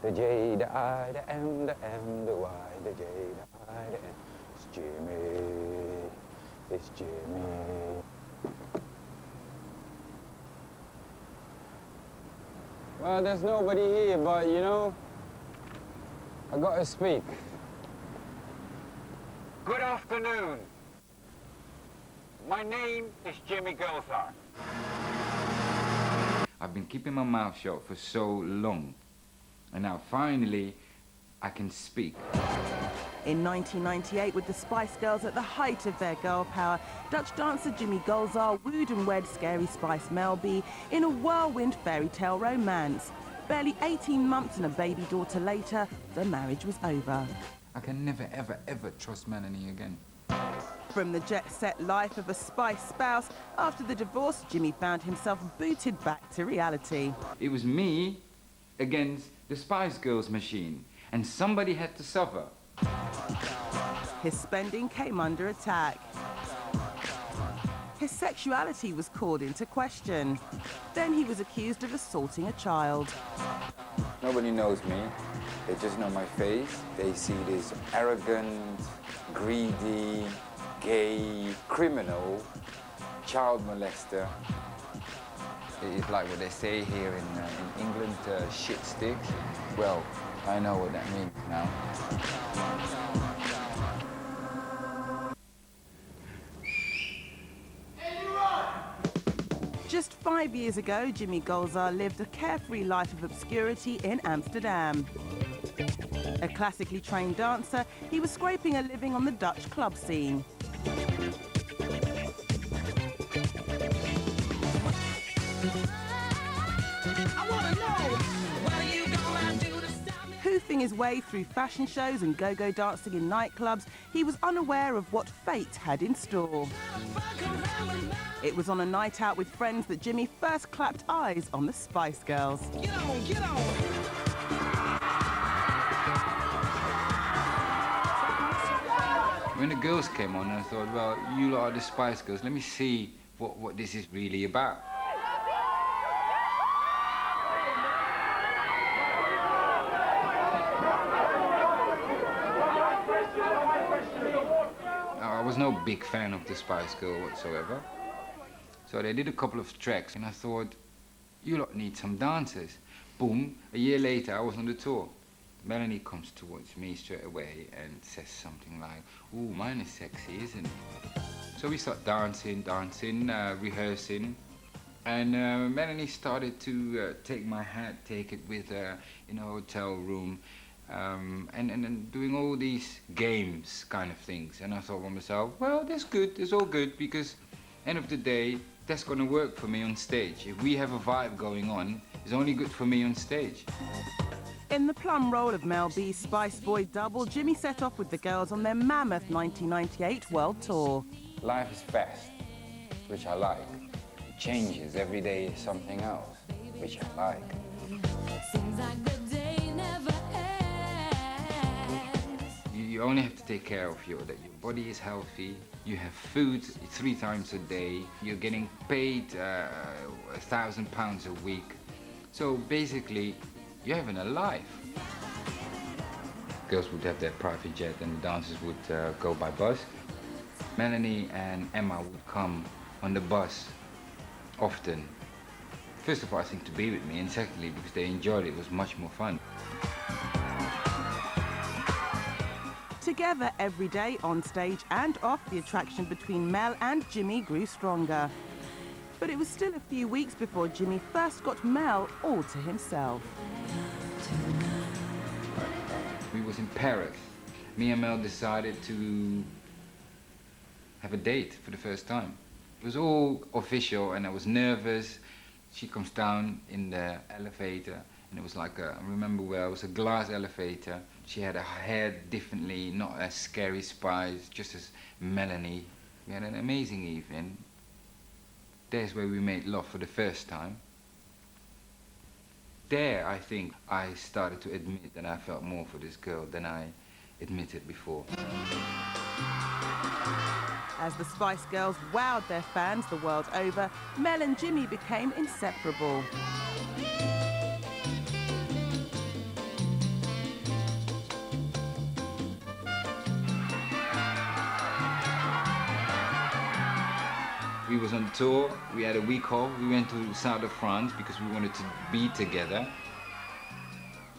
The J, the I, the M, the M, the Y, the J, the I, the M. It's Jimmy. It's Jimmy. Well, there's nobody here, but you know, I gotta speak. Good afternoon. My name is Jimmy Gulzar. I've been keeping my mouth shut for so long, and now finally I can speak. In 1998, with the Spice Girls at the height of their girl power, Dutch dancer Jimmy Gulzar wooed and wed Scary Spice Mel B in a whirlwind fairy tale romance. Barely 18 months and a baby daughter later, the marriage was over. I can never, ever, ever trust Melanie again. From the jet-set life of a Spice spouse, after the divorce, Jimmy found himself booted back to reality. It was me against the Spice Girls machine, and somebody had to suffer. His spending came under attack. His sexuality was called into question. Then he was accused of assaulting a child. Nobody knows me. They just know my face. They see this arrogant, greedy, gay, criminal, child molester. It's like what they say here in England, shit sticks. Well, I know what that means now. Just 5 years ago, Jimmy Gulzar lived a carefree life of obscurity in Amsterdam. A classically trained dancer, he was scraping a living on the Dutch club scene. Hoofing his way through fashion shows and go-go dancing in nightclubs, he was unaware of what fate had in store. It was on a night out with friends that Jimmy first clapped eyes on the Spice Girls. Get on, get on! When the girls came on, I thought, well, you lot are the Spice Girls. Let me see what this is really about. I was no big fan of the Spice Girl whatsoever. So they did a couple of tracks, and I thought, you lot need some dancers. Boom, a year later, I was on the tour. Melanie comes towards me straight away and says something like, ooh, mine is sexy, isn't it? So we start dancing, rehearsing. And Melanie started to take my hat, take it with her in a hotel room, and doing all these games kind of things. And I thought to myself, well, that's good, it's all good, because end of the day, that's going to work for me on stage. If we have a vibe going on, it's only good for me on stage. In the plum role of Mel B's Spice Boy double, Jimmy set off with the girls on their mammoth 1998 world tour. Life is fast, which I like. It changes, every day is something else, which I like. Seems like the day never ends. You only have to take care of that your body is healthy, you have food 3 times a day, you're getting paid £1,000 a week. So basically, you're having a life. Girls would have their private jet and the dancers would go by bus. Melanie and Emma would come on the bus often. First of all, I think to be with me, and secondly, because they enjoyed it, it was much more fun. Together every day, on stage and off, the attraction between Mel and Jimmy grew stronger. But it was still a few weeks before Jimmy first got Mel all to himself. We was in Paris. Me and Mel decided to have a date for the first time. It was all official and I was nervous. She comes down in the elevator and it was like I remember well, it was a glass elevator. She had her hair differently, not as Scary Spice, just as Melanie. We had an amazing evening. There's where we made love for the first time. There, I think, I started to admit that I felt more for this girl than I admitted before. As the Spice Girls wowed their fans the world over, Mel and Jimmy became inseparable. We was on tour, we had a week off, we went to south of France because we wanted to be together.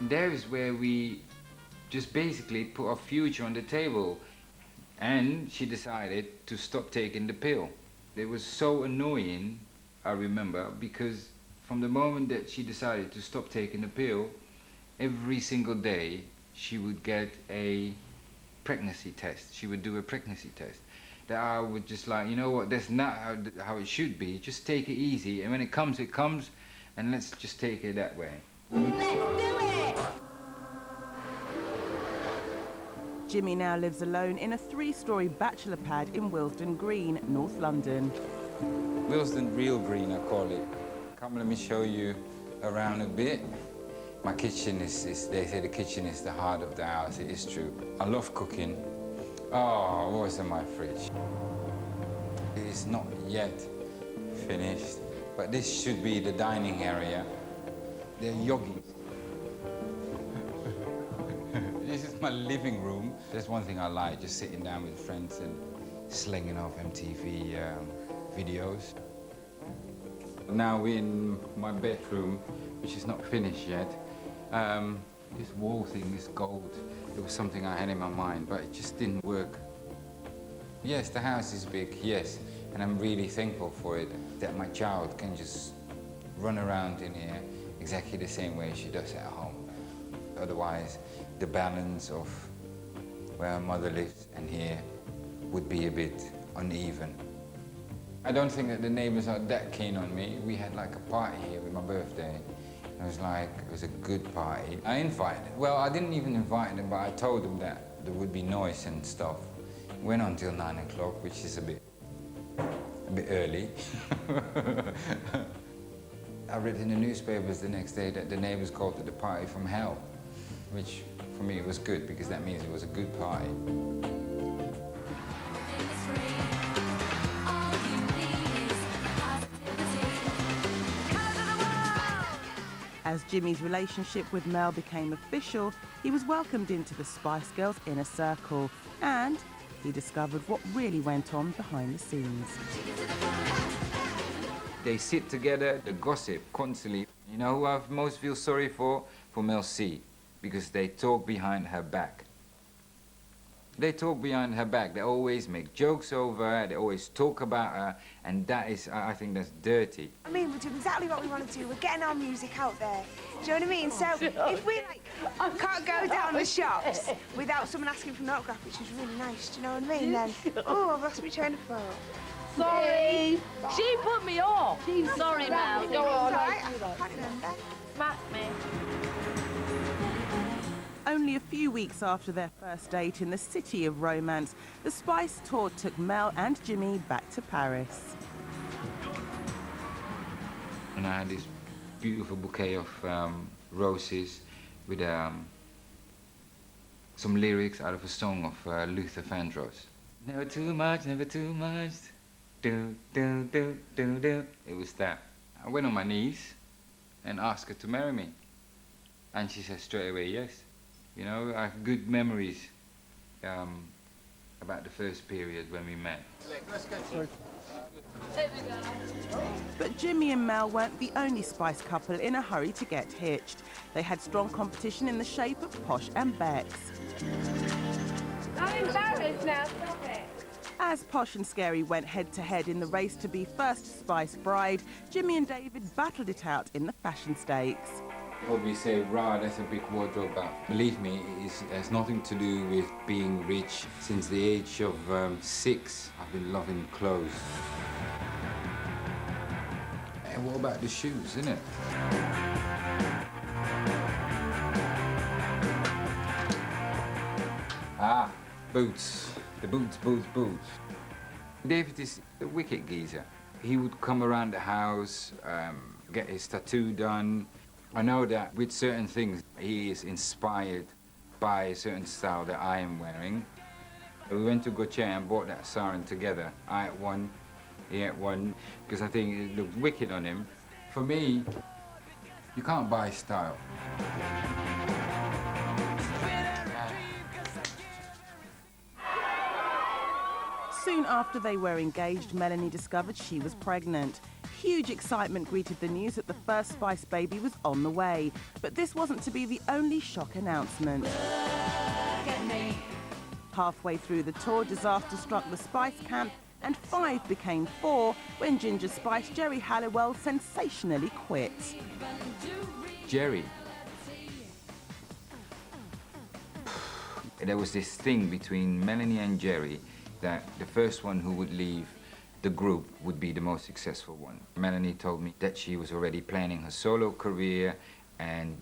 There is where we just basically put our future on the table. And she decided to stop taking the pill. It was so annoying, I remember, because from the moment that she decided to stop taking the pill, every single day she would get a pregnancy test. She would do a pregnancy test. That I would just like, you know what, that's not how it should be. Just take it easy, and when it comes, and let's just take it that way. Jimmy now lives alone in a 3-storey bachelor pad in Willesden Green, North London. Willesden Real Green, I call it. Come, let me show you around a bit. My kitchen is, they say the kitchen is the heart of the house. It is true. I love cooking. Oh, what's in my fridge? It is not yet finished, but this should be the dining area. They're yogis. This is my living room. There's one thing I like, just sitting down with friends and slinging off MTV videos. Now we're in my bedroom, which is not finished yet. This wall thing, this gold, it was something I had in my mind, but it just didn't work. Yes, the house is big, yes, and I'm really thankful for it, that my child can just run around in here exactly the same way she does at home. Otherwise, the balance of where her mother lives and here would be a bit uneven. I don't think that the neighbors are that keen on me. We had like a party here with my birthday. It was a good party. I I didn't even invite them, but I told them that there would be noise and stuff. It went on till 9 o'clock, which is a bit early. I read in the newspapers the next day that the neighbors called it the party from hell, which for me was good because that means it was a good party. As Jimmy's relationship with Mel became official, he was welcomed into the Spice Girls' inner circle, and he discovered what really went on behind the scenes. They sit together, they gossip constantly. You know who I most feel sorry for? For Mel C, because they talk behind her back. They talk behind her back. They always make jokes over her, they always talk about her, and that is, I think that's dirty. I mean, we're doing exactly what we want to do. We're getting our music out there. Do you know what I mean? So if we can't go down the shops without someone asking for an autograph, which is really nice, do you know what I mean? Then, oh, I've lost my train of thought. Sorry. She put me off. Sorry, Mel. Go on. I can't remember. Smack me. Only a few weeks after their first date in the city of romance, the Spice tour took Mel and Jimmy back to Paris. And I had this beautiful bouquet of roses with some lyrics out of a song of Luther Vandross. Never too much, never too much. Do, do, do, do, do. It was that. I went on my knees and asked her to marry me. And she said straight away yes. You know, I have good memories about the first period when we met. But Jimmy and Mel weren't the only Spice couple in a hurry to get hitched. They had strong competition in the shape of Posh and Bex. I'm embarrassed now, stop it. As Posh and Scary went head-to-head in the race to be first Spice bride, Jimmy and David battled it out in the fashion stakes. Probably say, rah, that's a big wardrobe, but believe me, it has nothing to do with being rich. Since the age of 6, I've been loving clothes. And what about the shoes, isn't it? Ah, boots. The boots. David is a wicked geezer. He would come around the house, get his tattoo done. I know that with certain things, he is inspired by a certain style that I am wearing. We went to Gautier and bought that sarong together. I had one, he had one, because I think it looked wicked on him. For me, you can't buy style. Soon after they were engaged, Melanie discovered she was pregnant. Huge excitement greeted the news that the first Spice baby was on the way. But this wasn't to be the only shock announcement. Halfway through the tour, disaster struck the Spice camp, and 5 became 4 when Ginger Spice Jerry Halliwell sensationally quit. Jerry. There was this thing between Melanie and Jerry that the first one who would leave the group would be the most successful one. Melanie told me that she was already planning her solo career, and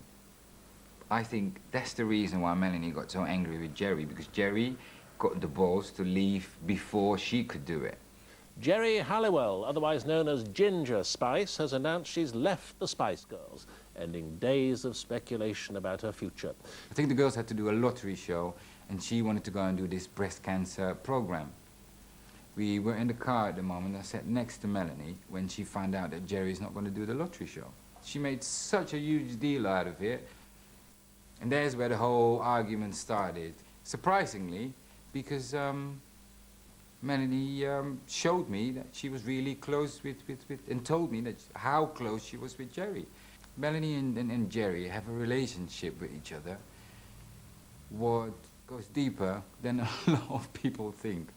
I think that's the reason why Melanie got so angry with Jerry, because Jerry got the balls to leave before she could do it. Jerry Halliwell, otherwise known as Ginger Spice, has announced she's left the Spice Girls, ending days of speculation about her future. I think the girls had to do a lottery show, and she wanted to go and do this breast cancer program. We were in the car at the moment. I sat next to Melanie when she found out that Jerry's not going to do the lottery show. She made such a huge deal out of it. And there's where the whole argument started. Surprisingly, because Melanie showed me that she was really close with and told me that how close she was with Jerry. Melanie and Jerry have a relationship with each other what goes deeper than a lot of people think.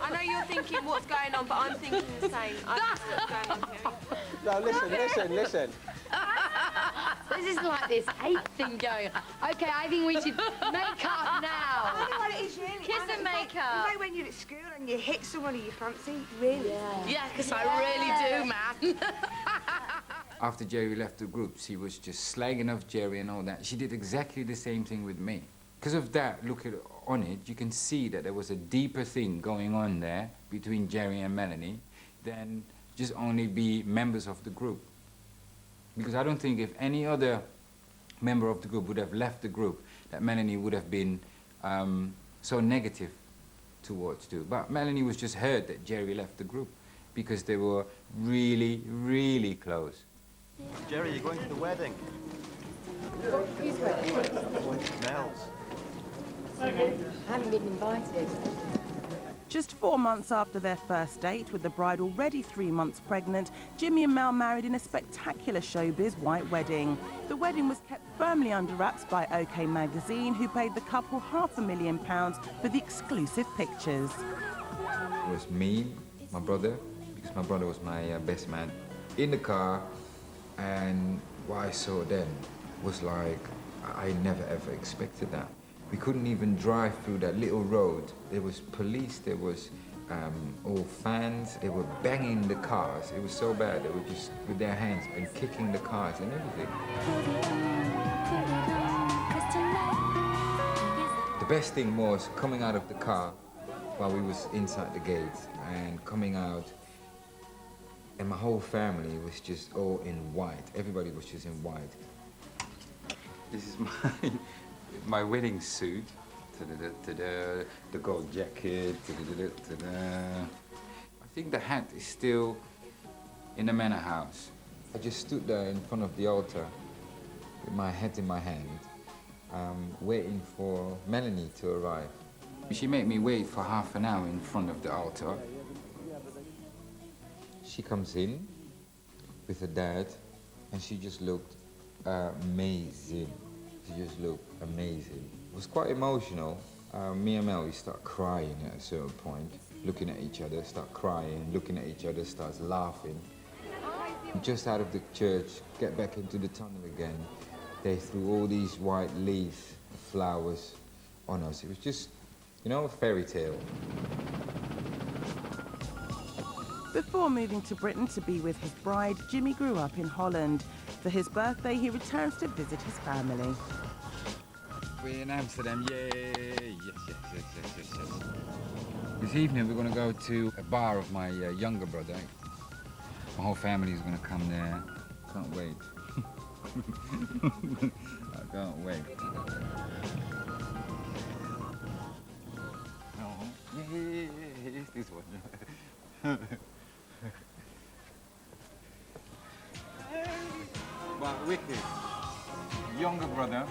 I know you're thinking what's going on, but I'm thinking the same. I know what's going on here. No, listen. This is like this hate thing going on. Okay, I think we should make up now. I know what it is, really. Kiss and make up. You know when you're at school and you hit somebody you fancy? Really? Yeah, because I really do, man. After Jerry left the group, she was just slagging off Jerry and all that. She did exactly the same thing with me. Because of that, look on it, you can see that there was a deeper thing going on there between Jerry and Melanie than just only be members of the group. Because I don't think if any other member of the group would have left the group, that Melanie would have been so negative towards too. But Melanie was just hurt that Jerry left the group because they were really, really close. Jerry, you're going to the wedding. Whose wedding? Mel's. I haven't been invited. Just 4 months after their first date, with the bride already 3 months pregnant, Jimmy and Mel married in a spectacular showbiz white wedding. The wedding was kept firmly under wraps by OK magazine, who paid the couple £500,000 for the exclusive pictures. It was me, my brother, because my brother was my best man, in the car, and what I saw then was like, I never ever expected that. We couldn't even drive through that little road. There was police, there was all fans, they were banging the cars. It was so bad, they were just with their hands and kicking the cars and everything. The best thing was coming out of the car while we was inside the gate and coming out, and my whole family was just all in white. Everybody was just in white. This is my wedding suit, the gold jacket, I think the hat is still in the manor house. I just stood there in front of the altar with my hat in my hand, waiting for Melanie to arrive. She made me wait for half an hour in front of the altar. She comes in with her dad, and she just looked amazing. She just looked amazing. It was quite emotional. Me and Mel, we start crying at a certain point, looking at each other, start crying, looking at each other, starts laughing. Just out of the church, get back into the tunnel again, they threw all these white leaves, flowers on us. It was just, you know, a fairy tale. Before moving to Britain to be with his bride, Jimmy grew up in Holland. For his birthday, he returns to visit his family. We're in Amsterdam, yay! Yes. This evening we're going to go to a bar of my younger brother. My whole family is going to come there. Can't wait. I can't wait. Oh, yeah, it's this one. My wicked younger brother.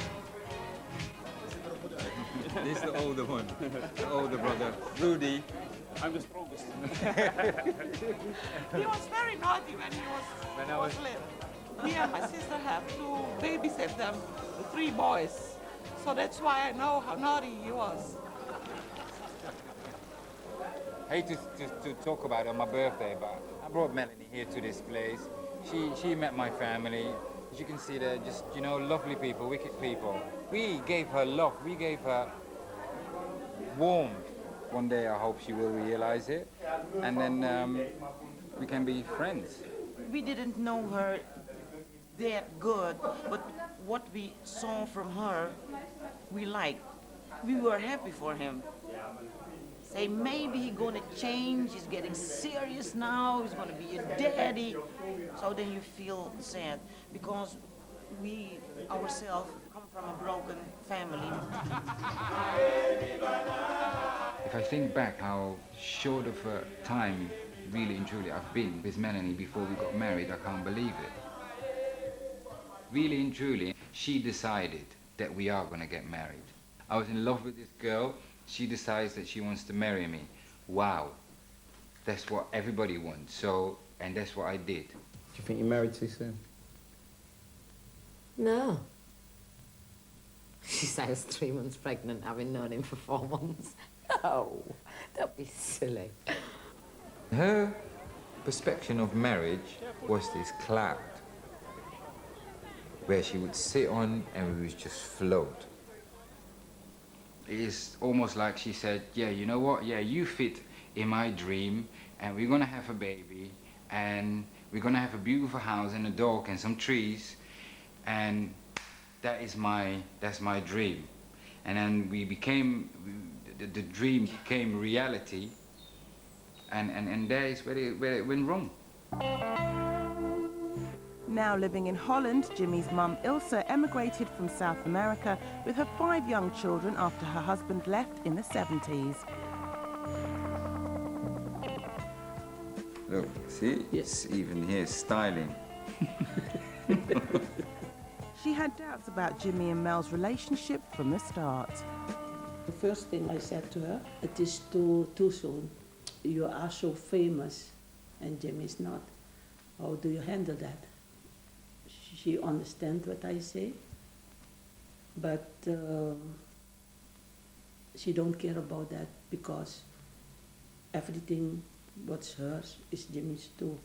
This is the older one, the older brother, Rudy. I'm the strongest. He was very naughty when he was little. Me and my sister have to babysit them, the 3 boys. So that's why I know how naughty he was. I hate to talk about it on my birthday, but I brought Melanie here to this place. She met my family. As you can see, they're just, you know, lovely people, wicked people. We gave her love, we gave her warmth. One day I hope she will realize it, and then we can be friends. We didn't know her that good, but what we saw from her, we liked. We were happy for him. Say, maybe he's gonna change, he's getting serious now, he's gonna be a daddy. So then you feel sad, because we ourselves come from a broken family. If I think back how short of a time, really and truly, I've been with Melanie before we got married, I can't believe it. Really and truly, she decided that we are gonna get married. I was in love with this girl. She decides that she wants to marry me. Wow, that's what everybody wants. So, and that's what I did. Do you think you're married too soon? No. She said I was 3 months pregnant, having known him for 4 months. No, don't be silly. Her perception of marriage was this cloud where she would sit on and we would just float. It's almost like she said, yeah, you know what? Yeah, you fit in my dream, and we're gonna have a baby, and we're gonna have a beautiful house and a dog and some trees, and that's my dream. And then the dream became reality, and there is where it went wrong. Now living in Holland, Jimmy's mum Ilse emigrated from South America with her 5 young children after her husband left in the 70s. Look, see? Yes. Even here, styling. She had doubts about Jimmy and Mel's relationship from the start. The first thing I said to her, it is too soon. You are so famous and Jimmy's not. How do you handle that? She understands what I say, but she don't care about that because everything what's hers is Jimmy's too.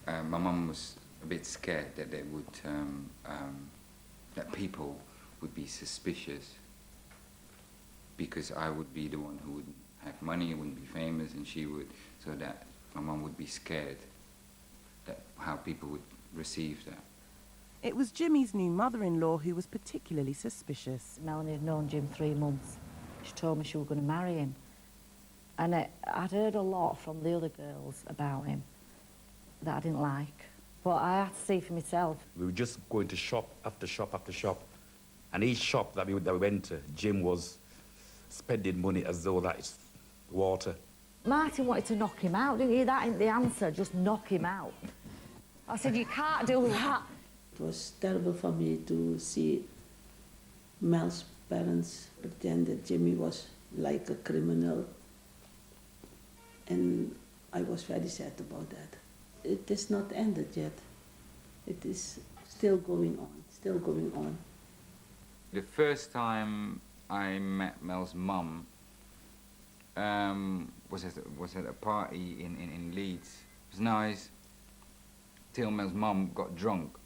My mum was a bit scared that they would, that people would be suspicious because I would be the one who would have money, wouldn't be famous, and she would, so that my mum would be scared that how people would receive that. It was Jimmy's new mother-in-law who was particularly suspicious. Melanie had known Jim 3 months. She told me she was going to marry him. And I'd heard a lot from the other girls about him that I didn't like. But I had to see for myself. We were just going to shop after shop after shop. And each shop that we went to, Jim was spending money as though that is water. Martin wanted to knock him out, didn't you? That ain't the answer, just knock him out. I said, you can't do that. It was terrible for me to see Mel's parents pretend that Jimmy was like a criminal. And I was very sad about that. It is not ended yet. It is still going on. The first time I met Mel's mum was at a party in Leeds. It was nice till Mel's mum got drunk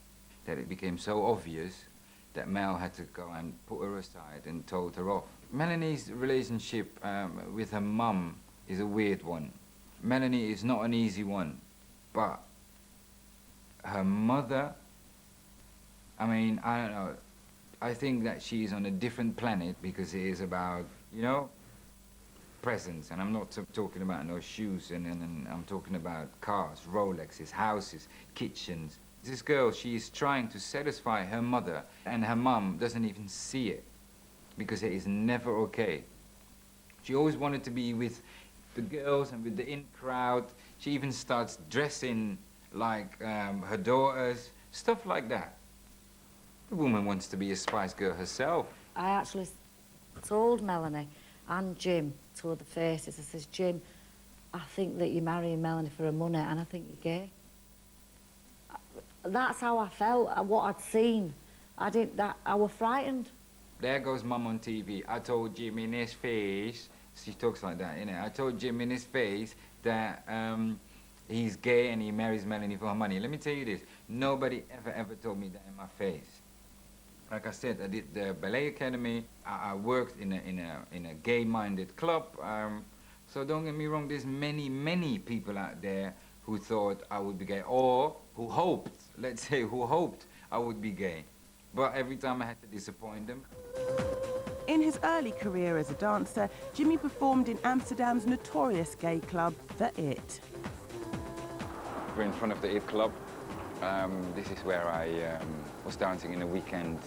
that it became so obvious that Mel had to go and put her aside and told her off. Melanie's relationship with her mum is a weird one. Melanie is not an easy one, but her mother, I mean, I don't know, I think that she's on a different planet because it is about, you know, presents, and I'm not talking about no shoes, and I'm talking about cars, Rolexes, houses, kitchens. This girl, she's trying to satisfy her mother, and her mum doesn't even see it because it is never okay. She always wanted to be with the girls and with the in crowd. She even starts dressing like her daughters, stuff like that. The woman wants to be a Spice Girl herself. I actually told Melanie and Jim to the faces, I says, Jim, I think that you're marrying Melanie for her money, and I think you're gay. That's how I felt, what I'd seen. I was frightened. There goes Mum on TV. I told Jim in his face, she talks like that, innit? I told Jim in his face that he's gay and he marries Melanie for her money. Let me tell you this, nobody ever told me that in my face. Like I said, I did the ballet academy. I worked in a gay-minded club. So don't get me wrong, there's many people out there who thought I would be gay, or who hoped, let's say, who hoped I would be gay. But every time I had to disappoint them. In his early career as a dancer, Jimmy performed in Amsterdam's notorious gay club, The It. We're in front of the It Club. This is where I was dancing in the weekend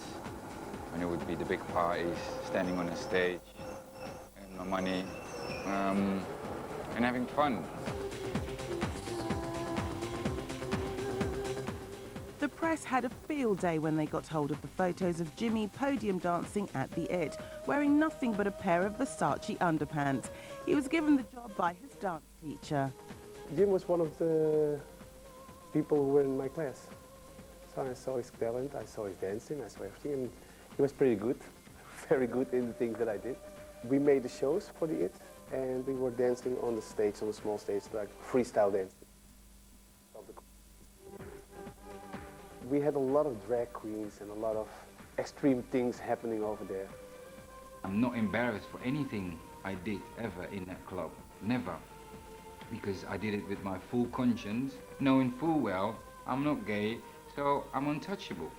when it would be the big parties, standing on a stage, earning my money, and having fun. The press had a field day when they got hold of the photos of Jimmy podium dancing at The It, wearing nothing but a pair of Versace underpants. He was given the job by his dance teacher. Jim was one of the people who were in my class. So I saw his talent, I saw his dancing, I saw everything, and he was pretty good, very good in the things that I did. We made the shows for The It, and we were dancing on the stage, on a small stage, like freestyle dancing. We had a lot of drag queens and a lot of extreme things happening over there. I'm not embarrassed for anything I did ever in that club, never. Because I did it with my full conscience, knowing full well I'm not gay, so I'm untouchable.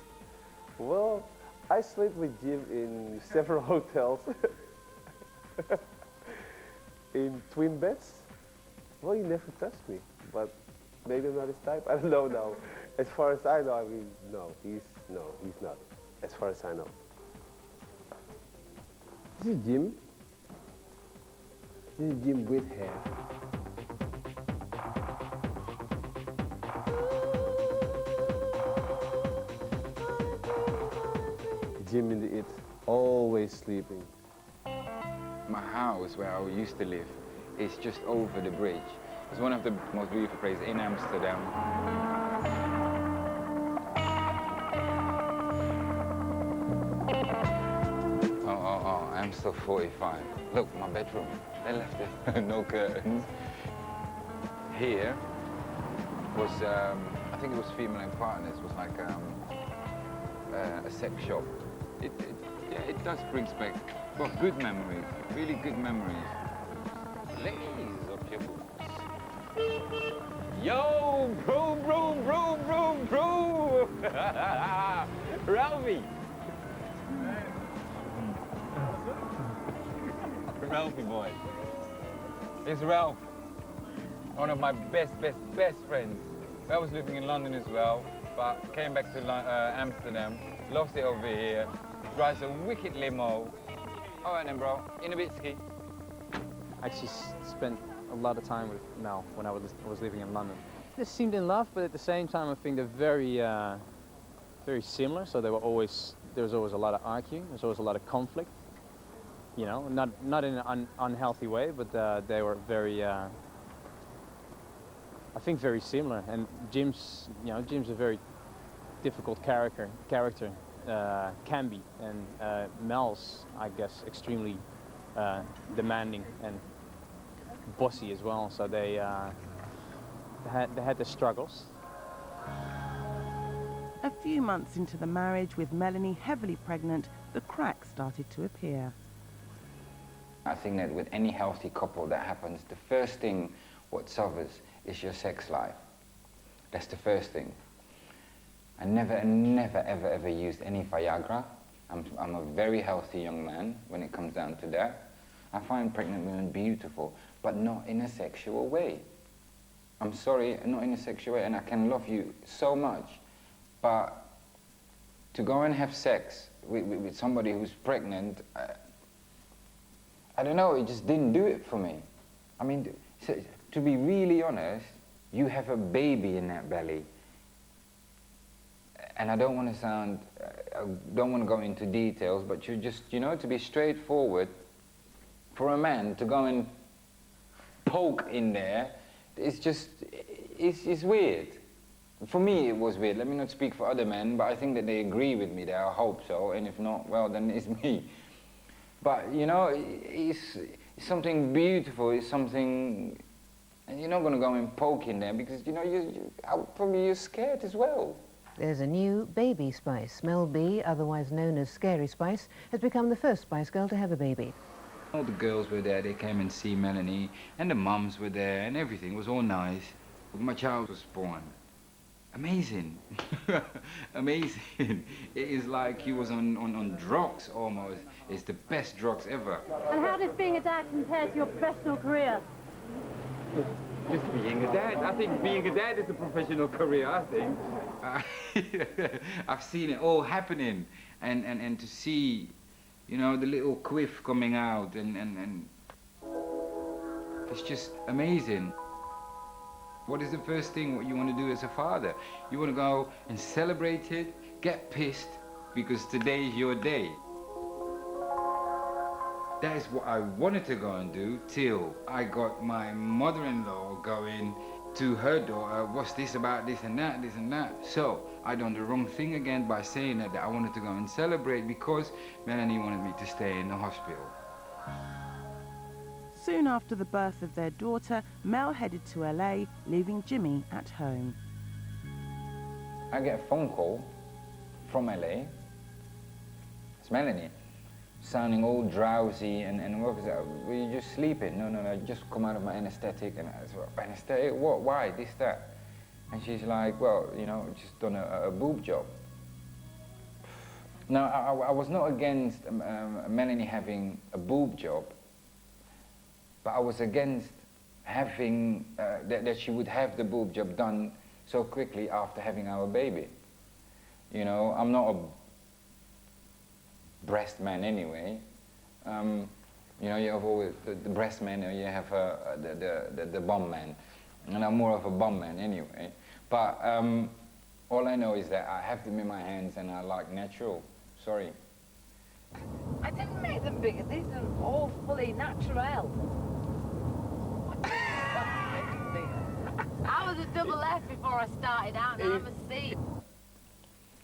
Well, I slept with Jim in several hotels. In twin beds. Well, he never touched me, but maybe I'm not his type. I don't know now. As far as I know, I mean, no, he's not. As far as I know. This is Jim. This is Jim with hair. Jim in The It, always sleeping. My house, where I used to live, is just over the bridge. It's one of the most beautiful places in Amsterdam. I'm still 45. Look, my bedroom. They left it, no curtains. Here was, I think it was Female and Partners, was like a sex shop. Yeah, it does bring back, well, good memories, really good memories. Ladies of your boots. Yo, bro. Ralphie. Ralphie boy. It's Ralph, one of my best friends. I was living in London as well, but came back to Amsterdam, lost it over here, drives a wicked limo. All right then, bro, in a bit, ski. I actually spent a lot of time with Mel when I was living in London. They seemed in love, but at the same time, I think they're very similar. So there was always a lot of arguing. There's always a lot of conflict. You know, not in an unhealthy way, but they were very, I think, very similar. And Jim's a very difficult character, can be, and Mel's, I guess, extremely demanding and bossy as well. So they had their struggles. A few months into the marriage, with Melanie heavily pregnant, the cracks started to appear. I think that with any healthy couple that happens, the first thing what suffers is your sex life. That's the first thing. I never ever used any Viagra. I'm a very healthy young man when it comes down to that. I find pregnant women beautiful, but not in a sexual way. I'm sorry, not in a sexual way, and I can love you so much, but to go and have sex with somebody who's pregnant, I don't know, it just didn't do it for me. I mean, to be really honest, you have a baby in that belly. And I don't want to go into details, but you just, to be straightforward, for a man to go and poke in there. It's just, it's weird. For me, it was weird. Let me not speak for other men, but I think that they agree with me there. I hope so. And if not, well, then it's me. But, you know, it's something beautiful. It's something, and you're not going to go and poke in there because, you know, you're scared as well. There's a new baby Spice. Mel B, otherwise known as Scary Spice, has become the first Spice Girl to have a baby. All the girls were there. They came and see Melanie, and the mums were there, and everything was all nice. My child was born. Amazing. Amazing. It is like he was on drugs almost. It's the best drugs ever. And how does being a dad compare to your professional career? Just being a dad. I think being a dad is a professional career, I think. I've seen it all happening. And to see, you know, the little quiff coming out and it's just amazing. What is the first thing what you want to do as a father? You want to go and celebrate it, get pissed, because today is your day. That is what I wanted to go and do till I got my mother-in-law going to her daughter, what's this about this and that, this and that. So I done the wrong thing again by saying that I wanted to go and celebrate because Melanie wanted me to stay in the hospital. Soon after the birth of their daughter, Mel headed to LA, leaving Jimmy at home. I get a phone call from LA. It's Melanie, sounding all drowsy and what was that? Were you just sleeping? No, I just come out of my anesthetic. And I said, well, anesthetic? What? Why? This, that? And she's like, well, you know, just done a boob job. Now, I was not against Melanie having a boob job, but I was against having, that she would have the boob job done so quickly after having our baby. You know, I'm not a breast man anyway. You know, you have always the breast man, or you have the bum man. And I'm more of a bum man anyway. But all I know is that I have them in my hands and I like natural. Sorry. I didn't make them bigger. These are all fully natural. I was a double F before I started out, now I'm a C.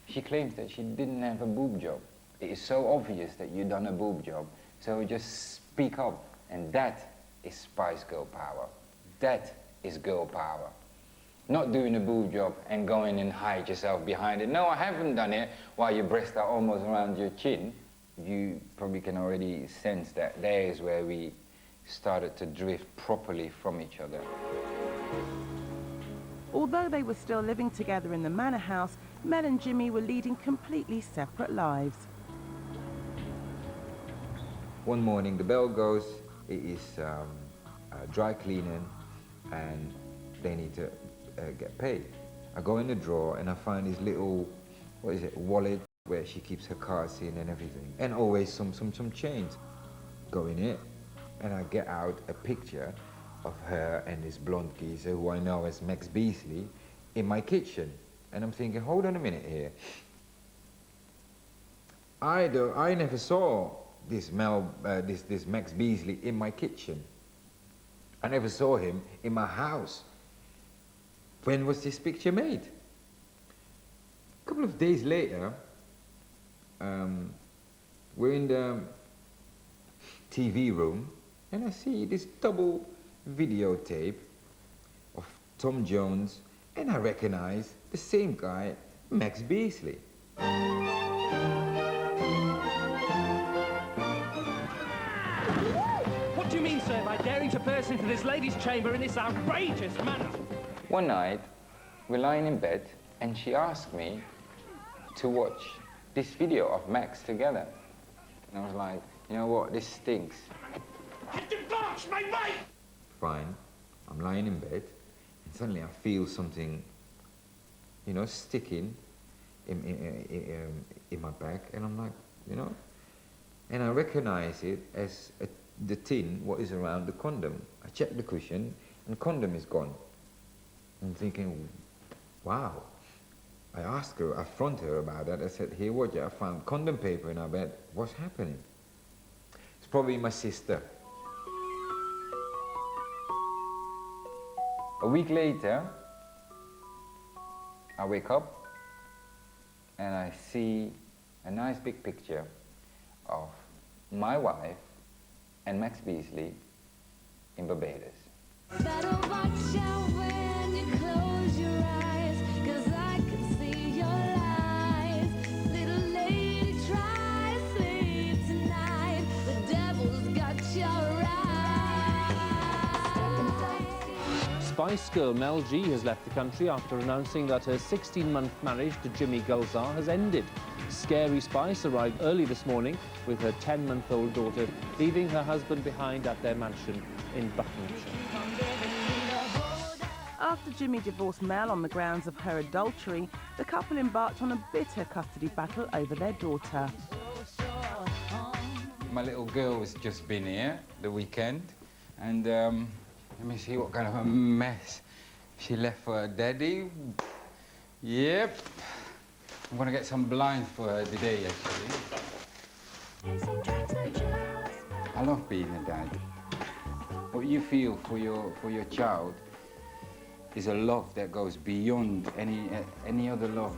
She claims that she didn't have a boob job. It is so obvious that you've done a boob job, so just speak up. And that is Spice Girl power. That is girl power. Not doing a boob job and going and hide yourself behind it. No, I haven't done it while your breasts are almost around your chin. You probably can already sense that there is where we started to drift properly from each other. Although they were still living together in the manor house, Mel and Jimmy were leading completely separate lives. One morning the bell goes, it is dry cleaning and they need to get paid. I go in the drawer and I find this little, what is it, wallet where she keeps her cards in and everything. And always some change. Go in it and I get out a picture of her and this blonde geezer who I know as Max Beasley in my kitchen. And I'm thinking, hold on a minute here. I never saw this this Max Beasley in my kitchen. I never saw him in my house. When was this picture made? A couple of days later, we're in the TV room and I see this double videotape of Tom Jones and I recognize the same guy, Max Beasley. What do you mean, sir, by daring to burst into this lady's chamber in this outrageous manner? One night, we're lying in bed and she asked me to watch this video of Max together. And I was like, you know what, this stinks. Fine, I'm lying in bed and suddenly I feel something, you know, sticking in my back and I'm like, you know, and I recognize it as the tin, what is around the condom. I check the cushion and the condom is gone. I'm thinking, wow. I asked her, I affronted her about that. I said, hey, what, I found condom paper in our bed. What's happening? It's probably my sister. A week later, I wake up and I see a nice big picture of my wife and Max Beasley in Barbados. Better watch out when you close your eyes, 'cause I can see your lies. Little lady, try to sleep tonight. The devil's got your eyes. Spice Girl Mel G has left the country after announcing that her 16-month marriage to Jimmy Gulzar has ended. Scary Spice arrived early this morning with her 10-month-old daughter, leaving her husband behind at their mansion in Buckinghamshire. After Jimmy divorced Mel on the grounds of her adultery, the couple embarked on a bitter custody battle over their daughter. My little girl has just been here the weekend, and let me see what kind of a mess she left for her daddy. Yep. I'm gonna get some blinds for her today, actually. I love being a dad. What you feel for your child is a love that goes beyond any other love.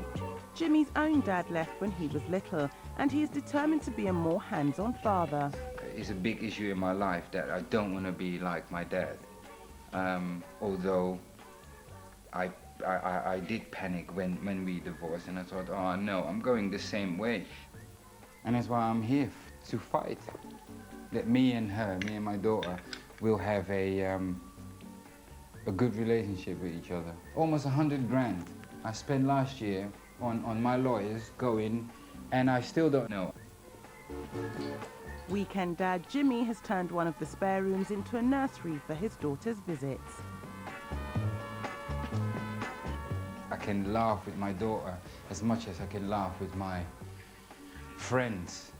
Jimmy's own dad left when he was little, and he is determined to be a more hands-on father. It's a big issue in my life that I don't want to be like my dad. Although I did panic when we divorced, and I thought, oh no, I'm going the same way. And that's why I'm here to fight. That me and my daughter will have a good relationship with each other. Almost 100 grand I spent last year on my lawyers going, and I still don't know. Weekend dad Jimmy has turned one of the spare rooms into a nursery for his daughter's visits. I can laugh with my daughter as much as I can laugh with my friends.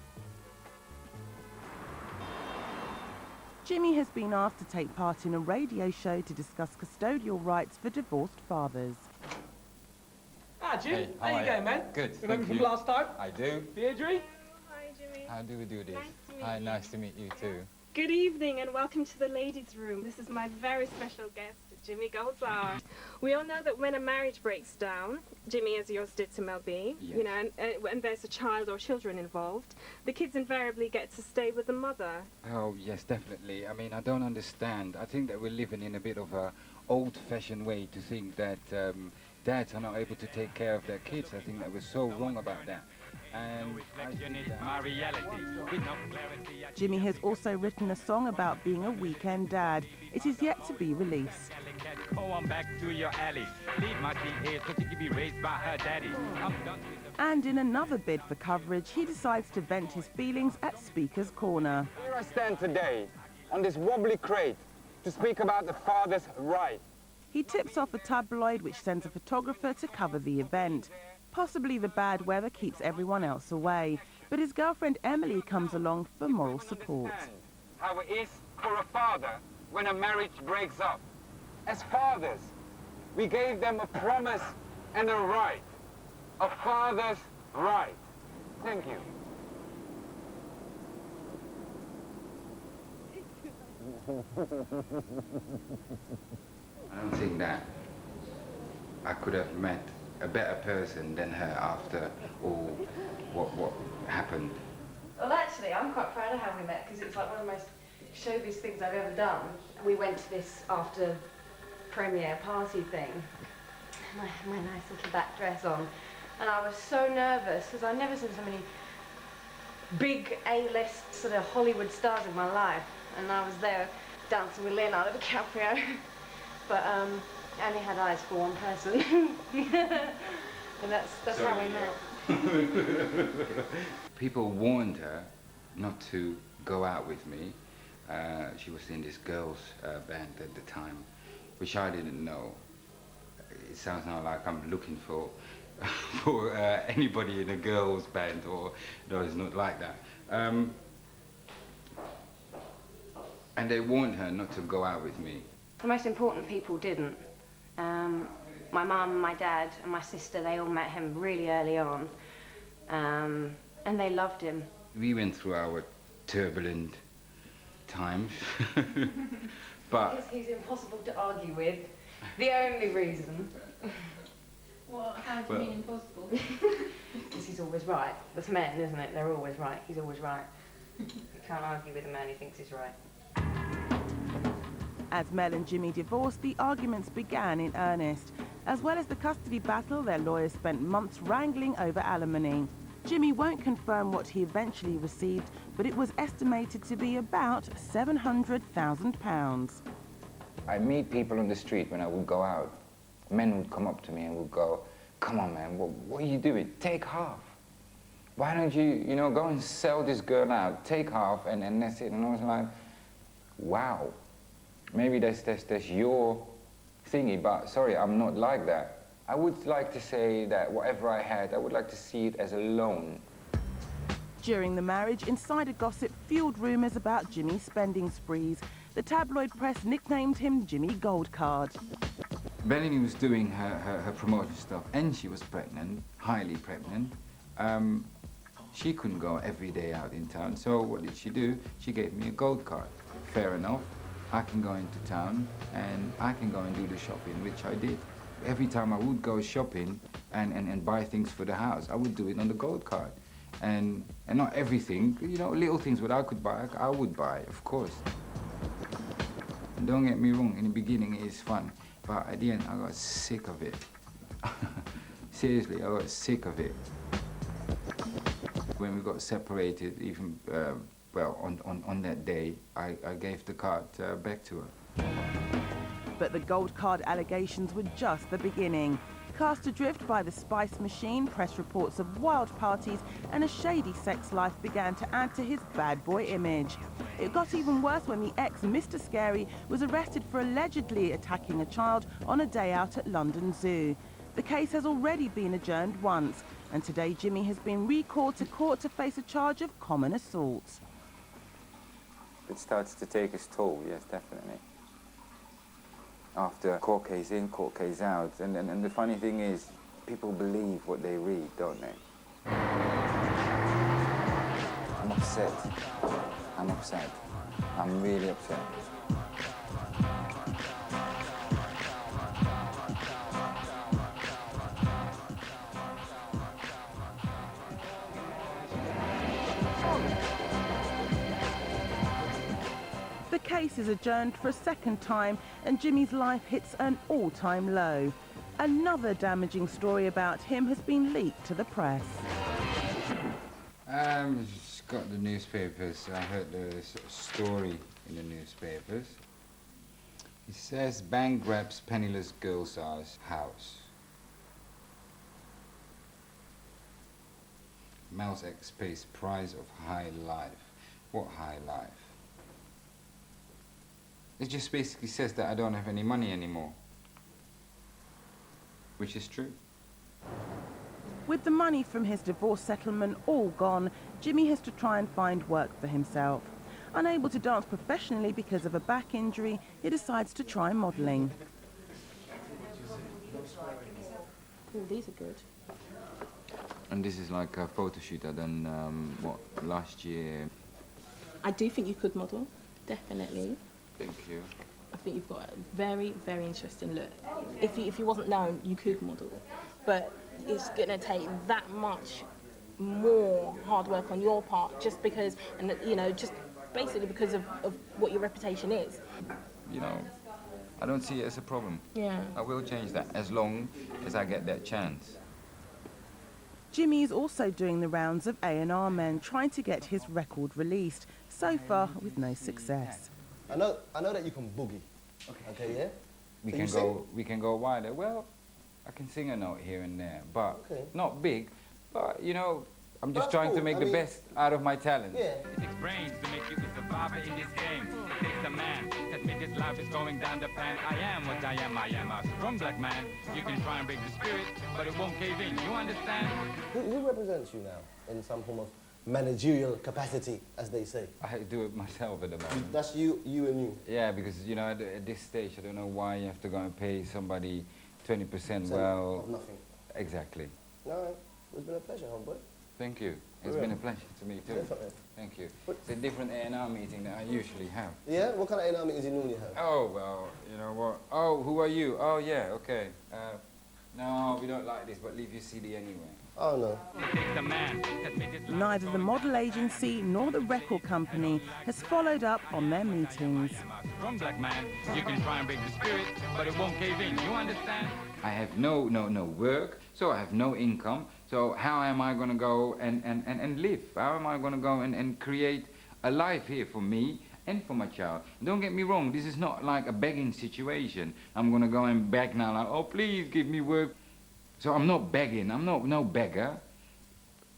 Jimmy has been asked to take part in a radio show to discuss custodial rights for divorced fathers. Ah, Jim, Hey, how you going, man? Good, Remember thank from you. last time? I do. Deirdre? Hi, Jimmy. How do we do this? Nice to meet Hi, you. nice to meet you too. Good evening and welcome to the ladies' room. This is my very special guest, Jimmy Gulzar. We all know that when a marriage breaks down, Jimmy, as yours did to Mel B, Yes. you know, and there's a child or children involved, the kids invariably get to stay with the mother. Oh, yes, definitely. I mean, I don't understand. I think that we're living in a bit of a old-fashioned way to think that dads are not able to take care of their kids. I think that we're so wrong about that. And I think that Jimmy has also written a song about being a weekend dad. It is yet to be released. Oh, I'm back to your alley. Leave my DA so she can be raised by her daddy. I'm done with the... And in another bid for coverage, he decides to vent his feelings at Speaker's Corner. Here I stand today on this wobbly crate to speak about the father's right. He tips off a tabloid which sends a photographer to cover the event. Possibly the bad weather keeps everyone else away, but his girlfriend Emily comes along for moral support. How it is for a father when a marriage breaks up. As fathers, we gave them a promise and a right. A father's right. Thank you. I don't think that I could have met a better person than her after all what happened. Well, actually, I'm quite proud of how we met, because it was like one of the most showbiz things I've ever done. We went to this after premiere party thing, and I had my nice little back dress on, and I was so nervous, because I've never seen so many big A-list sort of Hollywood stars in my life, and I was there dancing with Leonardo DiCaprio, but I only had eyes for one person, and that's how we met. People warned her not to go out with me. She was in this girls' band at the time, which I didn't know. It sounds now like I'm looking for anybody in a girls' band, or no, it's not like that. And they warned her not to go out with me. The most important people didn't. My mum, my dad, and my sister, they all met him really early on, and they loved him. We went through our turbulent times, but He's impossible to argue with. The only reason. Well, how do you mean impossible? Because he's always right. That's men, isn't it? They're always right. He's always right. You can't argue with a man who thinks he's right. As Mel and Jimmy divorced, the arguments began in earnest. As well as the custody battle, their lawyers spent months wrangling over alimony. Jimmy won't confirm what he eventually received, but it was estimated to be about £700,000. I meet people on the street when I would go out. Men would come up to me and would go, "Come on, man, what are you doing? Take half. Why don't you, go and sell this girl out? Take half and that's it." And I was like, wow, maybe that's your thingy, but sorry, I'm not like that. I would like to say that whatever I had, I would like to see it as a loan. During the marriage, insider gossip fueled rumours about Jimmy's spending sprees. The tabloid press nicknamed him Jimmy Goldcard. Bellamy was doing her promotion stuff, and she was pregnant, highly pregnant. She couldn't go every day out in town, so what did she do? She gave me a gold card. Fair enough, I can go into town and I can go and do the shopping, which I did. Every time I would go shopping and buy things for the house, I would do it on the gold card. And not everything, little things what I could buy, I would buy, of course. And don't get me wrong, in the beginning it is fun, but at the end I got sick of it. Seriously, I got sick of it. When we got separated, even, on that day, I gave the card back to her. But the gold card allegations were just the beginning. Cast adrift by the spice machine, press reports of wild parties and a shady sex life began to add to his bad boy image. It got even worse when the ex, Mr. Scary, was arrested for allegedly attacking a child on a day out at London Zoo. The case has already been adjourned once, and today Jimmy has been recalled to court to face a charge of common assault. It starts to take its toll, yes, definitely. After court case in, court case out. And the funny thing is, people believe what they read, don't they? I'm upset. I'm upset. I'm really upset. The case is adjourned for a second time and Jimmy's life hits an all-time low. Another damaging story about him has been leaked to the press. Just got the newspapers. I heard the story in the newspapers. It says bank grabs penniless Gulzar's house. Mel's ex pays price of high life. What high life? It just basically says that I don't have any money anymore. Which is true. With the money from his divorce settlement all gone, Jimmy has to try and find work for himself. Unable to dance professionally because of a back injury, he decides to try modelling. Ooh, these are good. And this is like a photo shoot I done, last year. I do think you could model, definitely. Thank you. I think you've got a very, very interesting look. If you wasn't known, you could model. But it's going to take that much more hard work on your part just because, and just basically because of what your reputation is. I don't see it as a problem. Yeah. I will change that as long as I get that chance. Jimmy is also doing the rounds of A&R men trying to get his record released, so far with no success. I know that you can boogie. Okay, yeah? We can go wider. Well, I can sing a note here and there, but not big. But I'm just trying to make the best out of my talent. Yeah. It takes brains to make you a survivor in this game. It takes a man to admit his life is going down the pan. I am what I am. I am a strong black man. You can try and break the spirit, but it won't cave in. You understand? Who represents you now in some form of managerial capacity, as they say? I do it myself at the moment. That's you and you? Yeah, because, at this stage, I don't know why you have to go and pay somebody 20%. Well, of nothing. Exactly. No, it's been a pleasure, homeboy. Thank you. It's been a pleasure to me too. Definitely. Thank you. It's a different A&R meeting than I usually have. Yeah? What kind of A&R meetings do you normally have? Oh, well, know what? Oh, who are you? Oh, yeah, okay. No, we don't like this, but leave your CD anyway. Oh, no. Neither the model agency nor the record company has followed up on their meetings. Strong black man, you can try and break the spirit, but it won't cave in. You understand? I have no work, so I have no income. So how am I going to go and live? How am I going to go and create a life here for me and for my child? Don't get me wrong, this is not like a begging situation. I'm going to go and beg now, like, oh, please give me work. So I'm not begging, I'm no beggar.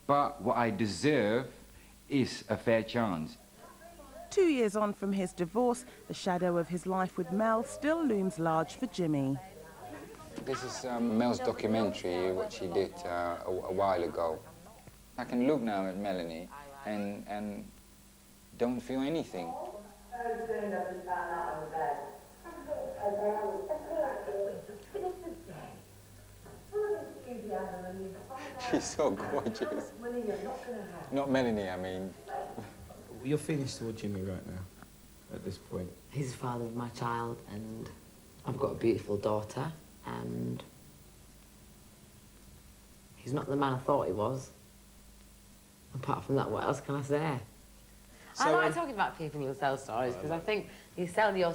But what I deserve is a fair chance. 2 years on from his divorce, the shadow of his life with Mel still looms large for Jimmy. This is Mel's documentary, what she did a while ago. I can look now at Melanie and don't feel anything. She's so gorgeous. Not Melanie, I mean. Your feelings toward Jimmy right now, at this point? He's the father of my child, and I've got a beautiful daughter, and he's not the man I thought he was. Apart from that, what else can I say? I like talking about people who sell stories, because I think you sell your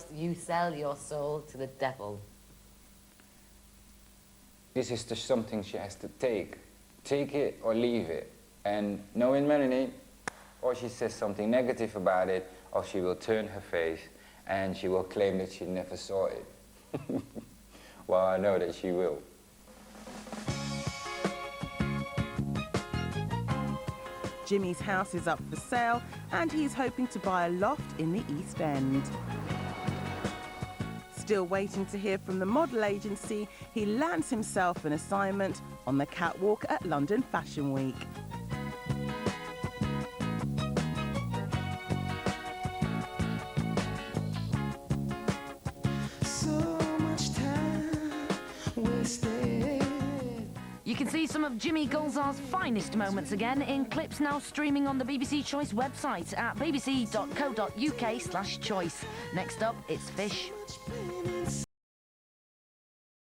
soul to the devil. This is just something she has to take. Take it or leave it. And knowing Melanie, or she says something negative about it, or she will turn her face and she will claim that she never saw it. Well, I know that she will. Jimmy's house is up for sale and he's hoping to buy a loft in the East End. Still waiting to hear from the model agency, he lands himself an assignment on the catwalk at London Fashion Week. You can see some of Jimmy Gulzar's finest moments again in clips now streaming on the BBC Choice website at bbc.co.uk/choice. Next up, it's Fish.